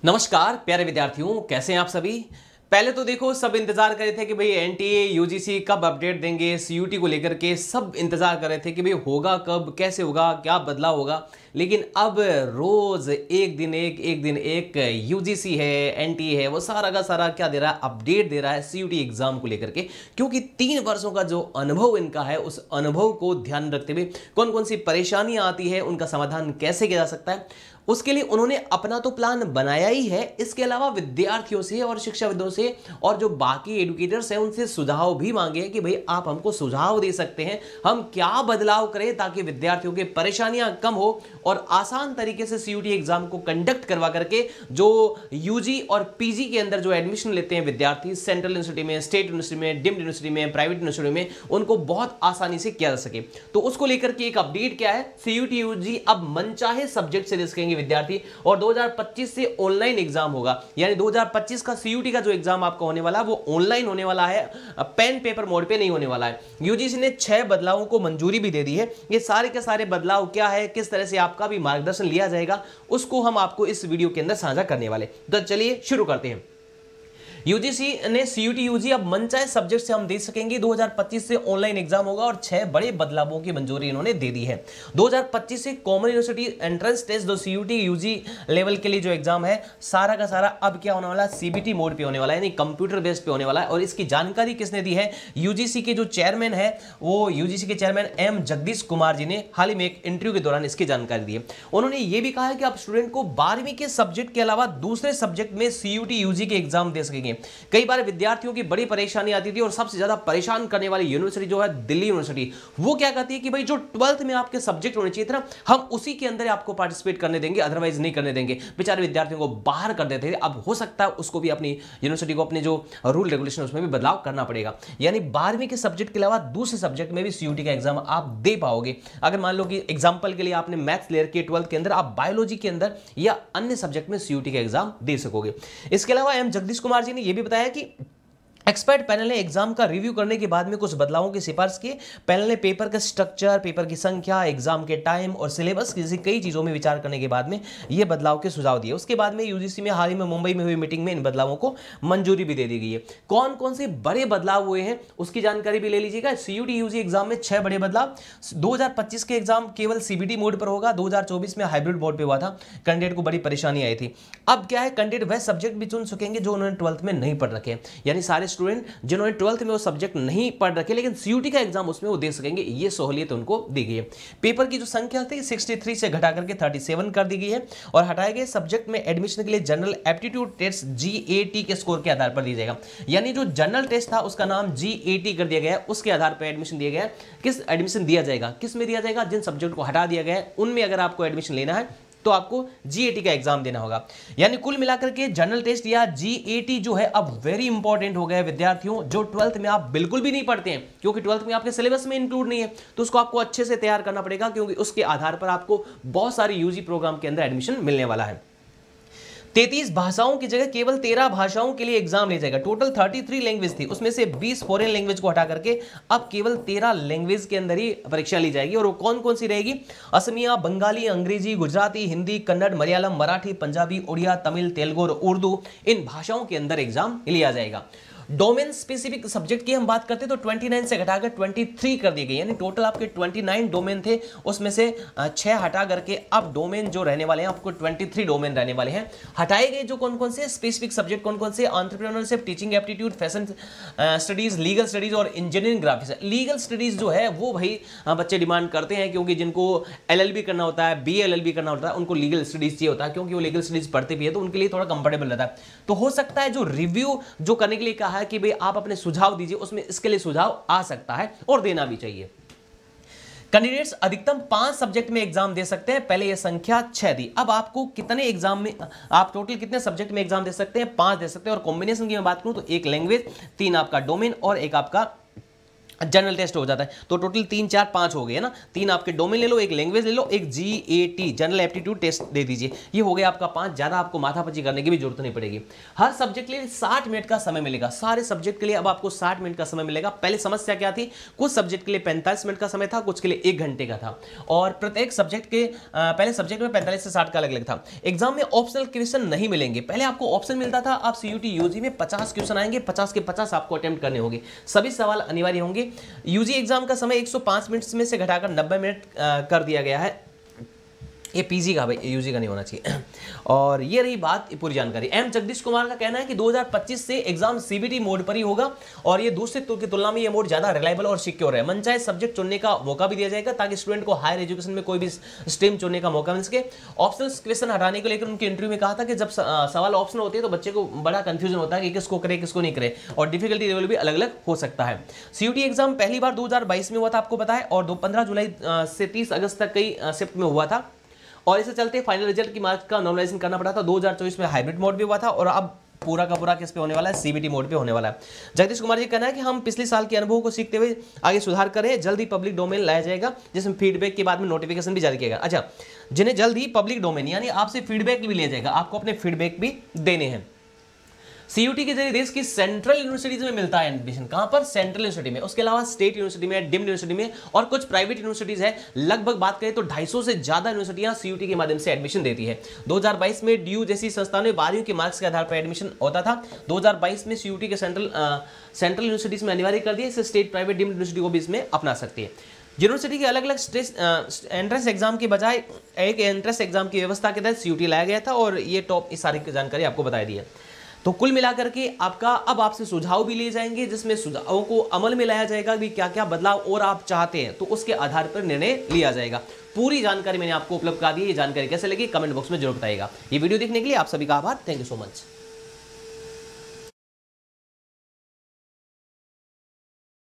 नमस्कार प्यारे विद्यार्थियों, कैसे हैं आप सभी। पहले तो देखो, सब इंतजार कर रहे थे कि भाई एनटीए यूजीसी कब अपडेट देंगे, सीयूटी को लेकर के सब इंतजार कर रहे थे कि भाई होगा कब, कैसे होगा, क्या बदलाव होगा। लेकिन अब रोज एक दिन एक यूजीसी है, एनटीए है, वो सारा का सारा क्या दे रहा है, अपडेट दे रहा है सीयूटी एग्जाम को लेकर के। क्योंकि 3 वर्षों का जो अनुभव इनका है, उस अनुभव को ध्यान रखते हुए कौन कौन सी परेशानियां आती है, उनका समाधान कैसे किया जा सकता है, उसके लिए उन्होंने अपना तो प्लान बनाया ही है। इसके अलावा विद्यार्थियों से और शिक्षाविदों से और जो बाकी एडुकेटर्स हैं उनसे सुझाव भी मांगे कि भाई आप हमको सुझाव दे सकते हैं, हम क्या बदलाव करें ताकि विद्यार्थियों की परेशानियां कम हो और आसान तरीके से सीयूटी एग्जाम को कंडक्ट करवा करके जो यूजी और पीजी के अंदर जो एडमिशन लेते हैं विद्यार्थी, सेंट्रल यूनिवर्सिटी में, स्टेट यूनिवर्सिटी में, डीम्ड यूनिवर्सिटी में, प्राइवेट यूनिवर्सिटी में, उनको बहुत आसानी से किया जा सके। तो उसको लेकर के एक अपडेट क्या है, सीयूटी यूजी अब मनचाहे सब्जेक्ट से दे सकेंगे विद्यार्थी और 2025 से ऑनलाइन एग्जाम होगा। यानी 2025 का सीयूटी का जो एग्जाम आपका होने वाला है वो ऑनलाइन होने वाला है, पेन पेपर मोड पे नहीं होने वाला है। यूजीसी ने 6 बदलावों को मंजूरी भी दे दी है। ये सारे के सारे बदलाव क्या है, किस तरह से आपका भी मार्गदर्शन लिया जाएगा, उसको हम आपको इस वीडियो के अंदर साझा करने वाले। तो चलिए शुरू करते हैं। यूजीसी ने सीयूटी यूजी अब मनचाहे सब्जेक्ट से हम दे सकेंगे। 2025 से ऑनलाइन एग्जाम होगा और 6 बड़े बदलावों की मंजूरी इन्होंने दे दी है। 2025 से कॉमन यूनिवर्सिटी एंट्रेंस टेस्ट जो सीयूटी यूजी लेवल के लिए जो एग्जाम है, सारा का सारा अब क्या होने वाला है, सीबीटी मोड पे होने वाला है, यानी कंप्यूटर बेस्ड पे होने वाला है। और इसकी जानकारी किसने दी है, यूजीसी के जो चेयरमैन है, वो यूजीसी के चेयरमैन एम जगदीश कुमार जी ने हाल ही में एक इंटरव्यू के दौरान इसकी जानकारी दी है। उन्होंने ये भी कहा है कि आप स्टूडेंट को 12वीं के सब्जेक्ट के अलावा दूसरे सब्जेक्ट में सीयूटी यूजी के एग्जाम दे सकेंगे। कई बार विद्यार्थियों की बड़ी परेशानी आती थी और सबसे ज्यादा परेशान करने वाली यूनिवर्सिटी जो है दिल्ली यूनिवर्सिटी, वो क्या कहती है कि भाई जो 12th में आपके सब्जेक्ट होने चाहिए थे ना, हम उसी के अंदर आपको पार्टिसिपेट करने देंगे, अदरवाइज नहीं करने देंगे। बेचारे विद्यार्थियों को बाहर कर देते थे। अब हो सकता है उसको भी अपनी यूनिवर्सिटी को अपने जो रूल रेगुलेशन उसमें भी बदलाव करना पड़ेगा। यानी 12वीं के सब्जेक्ट के अलावा दूसरे सब्जेक्ट में भी सीयूटी का एग्जाम आप दे पाओगे। अगर मान लो कि एग्जाम्पल के लिए आपने मैथ्स ले रखी है 12th के अंदर, आप बायोलॉजी के अंदर या अन्य सब्जेक्ट में सीयूटी का एग्जाम दे सकोगे। इसके अलावा एम जगदीश कुमार जी ने यह भी बताया कि एक्सपर्ट पैनल ने एग्जाम का रिव्यू करने के बाद में कुछ बदलावों की सिफारिश की। पैनल ने पेपर का स्ट्रक्चर, पेपर की संख्या, एग्जाम के टाइम और सिलेबस जैसी कई चीजों में विचार करने के बाद में ये बदलाव के सुझाव दिए। उसके बाद में यूजीसी में हाल ही में मुंबई में हुई मीटिंग में इन बदलावों को मंजूरी भी दे दी गई है। कौन कौन से बड़े बदलाव हुए हैं उसकी जानकारी भी ले लीजिएगा। सीयूटी यूजी एग्जाम में 6 बड़े बदलाव। 2025 के एग्जाम केवल सीबीटी मोड पर होगा। 2024 में हाइब्रिड मोड पर हुआ था, कैंडिडेट को बड़ी परेशानी आई थी। अब क्या है, कैंडिडेट वह सब्जेक्ट भी चुन सकेंगे जो उन्होंने 12th में नहीं पढ़ रखे। यानी सारे स्टूडेंट जिन्होंने 12th में वो सब्जेक्ट नहीं पढ़ रखे लेकिन सीयूटी का एग्जाम उसमें वो दे सकेंगे, ये सहूलियत उनको दी गई है। पेपर की जो संख्या थी 63 से घटा करके 37 कर दी गई है और हटाए गए सब्जेक्ट में एडमिशन के लिए जनरल एप्टीट्यूड टेस्ट जीएटी के स्कोर के आधार पर दिया जाएगा। यानी जो जनरल टेस्ट था उसका नाम जीएटी कर दिया गया है, उसके आधार पर एडमिशन दिया गया है। किस एडमिशन दिया जाएगा, किस में दिया जाएगा, जिन सब्जेक्ट को हटा दिया गया है उनमें अगर आपको एडमिशन लेना है तो आपको जीएटी का एग्जाम देना होगा। यानी कुल मिलाकर के जनरल टेस्ट या जीएटी जो है अब वेरी इंपॉर्टेंट हो गया है विद्यार्थियों। जो 12th में आप बिल्कुल भी नहीं पढ़ते हैं, क्योंकि 12th में आपके सिलेबस में इंक्लूड नहीं है, तो उसको आपको अच्छे से तैयार करना पड़ेगा, क्योंकि उसके आधार पर आपको बहुत सारी यूजी प्रोग्राम के अंदर एडमिशन मिलने वाला है। 33 भाषाओं की जगह केवल 13 भाषाओं के लिए एग्जाम ले जाएगा। टोटल 33 लैंग्वेज थी, उसमें से 20 फॉरेन लैंग्वेज को हटा करके अब केवल 13 लैंग्वेज के अंदर ही परीक्षा ली जाएगी। और वो कौन कौन सी रहेगी, असमिया, बंगाली, अंग्रेजी, गुजराती, हिंदी, कन्नड़, मलयालम, मराठी, पंजाबी, उड़िया, तमिल, तेलुगु और उर्दू, इन भाषाओं के अंदर एग्जाम लिया जाएगा। डोमेन स्पेसिफिक सब्जेक्ट की हम बात करते तो 29 से घटाकर 23 कर दी गई। यानी टोटल आपके 29 डोमेन थे, उसमें से 6 हटा करके अब डोमेन जो रहने वाले हैं आपको 23 डोमेन रहने वाले हैं। हटाए गए जो कौन कौन से स्पेसिफिक सब्जेक्ट, कौन कौन से, entrepreneurship, teaching aptitude, fashion studies, legal studies और इंजीनियरिंग ग्राफिक्स। लीगल स्टडीज जो है वो भाई बच्चे डिमांड करते हैं, क्योंकि जिनको एलएलबी करना होता है, बीएलएलबी करना होता है, उनको लीगल स्टडीज चाहिए होता है, क्योंकि वो लीगल स्टडीज पढ़ते भी है तो उनके लिए थोड़ा कंफर्टेबल रहता है। तो हो सकता है जो रिव्यू जो करने के लिए कहा कि भाई आप अपने सुझाव दीजिए, उसमें इसके लिए सुझाव आ सकता है और देना भी चाहिए। कैंडिडेट्स अधिकतम 5 सब्जेक्ट में एग्जाम दे सकते हैं। पहले यह संख्या 6 थी, अब आपको कितने एग्जाम में, आप टोटल कितने सब्जेक्ट में एग्जाम दे सकते हैं, 5 दे सकते हैं। और कॉम्बिनेशन की मैं बात करूं तो 1 लैंग्वेज, 3 आपका डोमेन और 1 आपका जनरल टेस्ट हो जाता है। तो टोटल 3 4 5 हो गए है ना, 3 आपके डोमेन ले लो, एक लैंग्वेज ले लो, एक GAT जनरल एप्टीट्यूड टेस्ट दे दीजिए। ये हो गया आपका 5। ज़्यादा आपको माथापच्ची करने की भी जरूरत नहीं पड़ेगी। हर सब्जेक्ट के लिए 60 मिनट का समय मिलेगा, सारे सब्जेक्ट के लिए अब आपको 60 मिनट का समय मिलेगा। पहले समस्या क्या थी, कुछ सब्जेक्ट के लिए 45 मिनट का समय था, कुछ के लिए 1 घंटे का था, और प्रत्येक सब्जेक्ट के पहले सब्जेक्ट में 45 से 60 का अलग अलग था। एग्जाम में ऑप्शनल क्वेश्चन नहीं मिलेंगे, पहले आपको ऑप्शन मिलता था, अब CUT UG में 50 क्वेश्चन आएंगे, 50 के 50 आपको अटेम्प्ट करने होंगे, सभी सवाल अनिवार्य होंगे। UG एग्जाम का समय 105 मिनट में से घटाकर 90 मिनट कर दिया गया है। ये PG का भाई, UG का नहीं होना चाहिए। और ये रही बात पूरी जानकारी। M जगदीश कुमार का कहना है कि 2025 से एग्जाम CBT मोड पर ही होगा और ये दूसरे की तुलना में ये मोड ज्यादा रिलायबल और सिक्योर है। मनचाहे सब्जेक्ट चुनने का मौका भी दिया जाएगा ताकि स्टूडेंट को हायर एजुकेशन में कोई भी स्ट्रीम चुनने का मौका मिल सके। ऑप्शनल क्वेश्चन हटाने को लेकर उनके इंटरव्यू में कहा था कि जब सवाल ऑप्शनल होते हैं तो बच्चे को बड़ा कंफ्यूजन होता है कि किसको करे किसको नहीं करे, और डिफिकल्टी लेवल भी अलग अलग हो सकता है। CUT एग्जाम पहली बार 2022 में हुआ था, आपको पता है, और 15 जुलाई से 30 अगस्त तक कई शिफ्ट में हुआ था, और इसे चलते फाइनल रिजल्ट की मार्क्स का नॉर्मलाइजेशन करना पड़ा था। 2024 में हाइब्रिड मोड भी हुआ था, और अब पूरा का पूरा किस पे होने वाला है, CBT मोड पे होने वाला है। जगदीश कुमार जी कहना है कि हम पिछले साल के अनुभवों को सीखते हुए आगे सुधार करें, जल्द ही पब्लिक डोमेन लाया जाएगा जिसमें फीडबैक के बाद में नोटिफिकेशन भी जारी किया गया। अच्छा, जिन्हें जल्द ही पब्लिक डोमेन यानी आपसे फीडबैक भी लिया जाएगा, आपको अपने फीडबैक भी देने हैं। CUT के जरिए देश की सेंट्रल यूनिवर्सिटीज में मिलता है एडमिशन, कहां पर, सेंट्रल यूनिवर्सिटी में। उसके अलावा स्टेट यूनिवर्सिटी में, डीम्ड यूनिवर्सिटी में, और कुछ प्राइवेट यूनिवर्सिटीज है। लगभग बात करें तो 250 से ज्यादा यूनिवर्सिटियां CUT के माध्यम से एडमिशन देती है। 2022 में DU जैसी संस्थाओं में 12वीं के मार्क्स के आधार पर एडमिशन होता था। 2022 में CUT के सेंट्रल यूनिवर्सिटीज में अनिवार्य कर दिया, इससे स्टेट प्राइवेट डीम्ड यूनिवर्सिटी को भी इसमें अपना सकती है। यूनिवर्सिटी के अलग अलग एंट्रेंस एग्जाम के बजाय एक एंट्रेंस एग्जाम की व्यवस्था के तहत CUT लाया गया था, और ये टॉप इस सारी जानकारी आपको बताई दी है। तो कुल मिलाकर के आपका अब आपसे सुझाव भी लिए जाएंगे, जिसमें सुझावों को अमल में लाया जाएगा भी क्या क्या बदलाव और आप चाहते हैं, तो उसके आधार पर निर्णय लिया जाएगा। पूरी जानकारी मैंने आपको उपलब्ध करा दी है। ये जानकारी कैसे लगी कमेंट बॉक्स में जरूर बताइएगा। ये वीडियो देखने के लिए आप सभी का आभार। Thank you so much.